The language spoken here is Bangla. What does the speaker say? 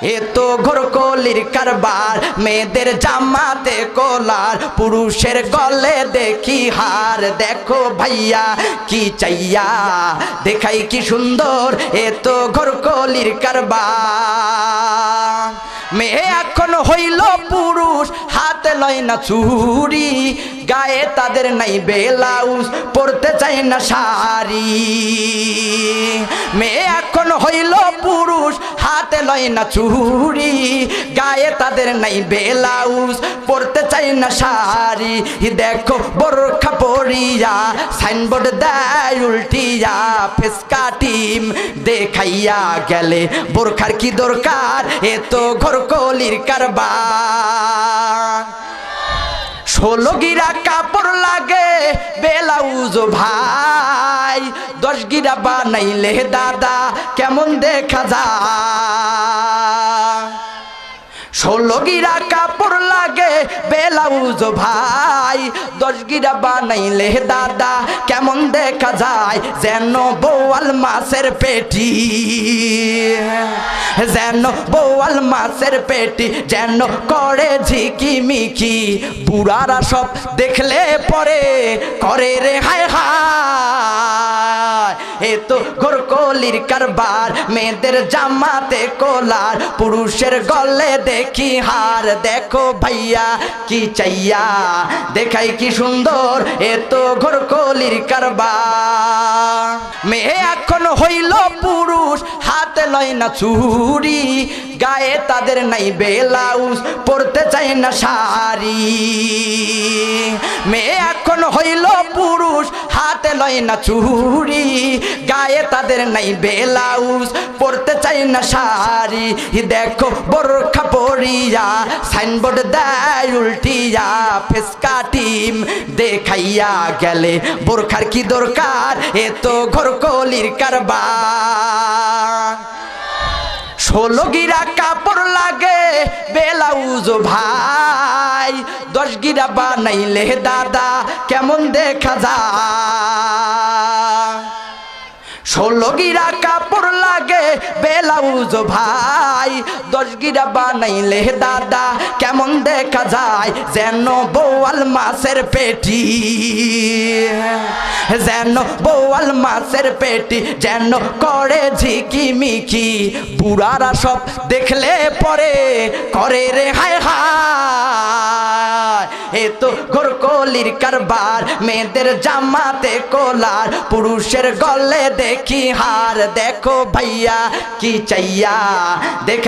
এ তো ঘোরকলির কারবার, মেয়েদের জামাতে কলার, পুরুষের গলে দেখি হার। দেখো ভাইয়া কি চাইয়া দেখাই কি সুন্দর, এ তো ঘোরকলির কারবার। মেয়ে এখন হইল পুরুষ, হাতে লয় না চুড়ি, গায়ে তাদের নাই ব্লাউজ, পরতে চায় না শাড়ি। মেয়ে এখন হইল পুরুষ, হাতে লয় না চুড়ি, গায়ে তাদের নাই ব্লাউজ, পরতে চায় না শাড়ি। দেখো বোরখা পরিয়া সাইনবোর্ড দেয় উল্টিয়া, ফেসকা টিম দেখাইয়া গেলে বোরখার কি দরকার, এ তো ঘোরকলির কারবার। 16 গিরা কাপড় লাগে ব্লাউজ ভাই, 10 গিরা বানাইলে দাদা কেমন দেখা যায়। 16 গিরা কাপড় লাগে ব্লাউজ ভাই, 10 গিরা বানাইলে দাদা কেমন দেখা যায়। যেন বোয়াল মাছের পেটি, যেন বোয়াল মাছের পেটি, যেন করে ঝিকিমিকি, বুড়ারা সব দেখলে পরে করে রে হায় হায়। এ তো ঘোরকলির কারবার, মেয়েদের জামাতে কলার, পুরুষের গলে দেখি হার। দেখো ভাইয়া কি চাইয়া দেখাই কি সুন্দর, এ তো ঘোরকলির কারবার। মেয়ে এখন হইল পুরুষ, হাতে লয় না চুড়ি, গায়ে তাদের নাই ব্লাউজ, পরতে চায় না শাড়ি। মেয়ে এখন হইল পুরুষ, হাতে লয় না চুড়ি, গায়ে তাদের নাই ব্লাউজ, পরতে চায় না শাড়ি। দেখো বোরখা পরিয়া সাইনবোর্ড দেয় উল্টিয়া, ফেসকা টিম দেখাইয়া গেলে বোরখার কি দরকার, এ তো ঘোরকলির কারবার। 16 গিরা কাপড় লাগে ব্লাউজ ভাই, 10 গিরা বানাইলে দাদা কেমন দেখা যায়। 16 গিরা কাপড় লাগে ব্লাউজ ভাই, 10 গিরা বানাইলে দাদা কেমন দেখা যায়। যেন বোয়াল মাছের পেটি, যেন বোয়াল মাছের পেটি, যেন করে ঝিকিমিকি, বুড়ারা সব দেখলে পরে করে রে হায় হায়। এ তো ঘোরকলির কারবার, মেয়েদের জামাতে কলার, পুরুষের গলে দেখি হার। দেখো ভাইয়া কি চাইয়া দেখা